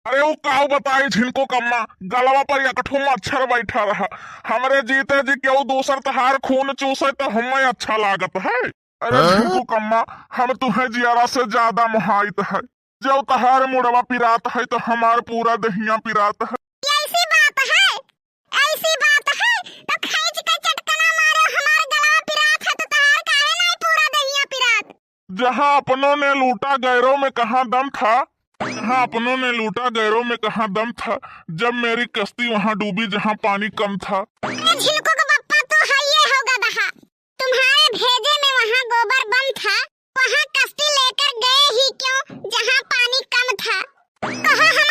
अरे वो काऊ बताई झिनको कम्मा गलवा पर एकठो मच्छर बैठा रहा। हमरे जीते जी क्यों दूसर तहार खून चूसे तो हमें अच्छा लागत है। अरे झिनको कम्मा हम तुम्हें जियारा से ज्यादा मुहाइत है। जब तहार मुड़वा पिरात है तो हमार पूरा दहिया पिरात है। ऐसी बात है, ऐसी बात है तो खींच के चटकना मारे हमार गलवा पिरात है तो तहार काहे नहीं पूरा दहिया पिरात। जहाँ अपनों ने लूटा गैरों में कहाँ दम था। जहाँ अपनों ने लूटा गैरों में कहाँ दम था। जब मेरी कश्ती वहाँ डूबी जहाँ पानी कम था। अरे झिनको का पप्पा तो है ये होगा दहा। तुम्हारे भेजे में वहाँ गोबर बम था, वहाँ कश्ती लेकर गए ही क्यों जहाँ पानी कम था। कहा हम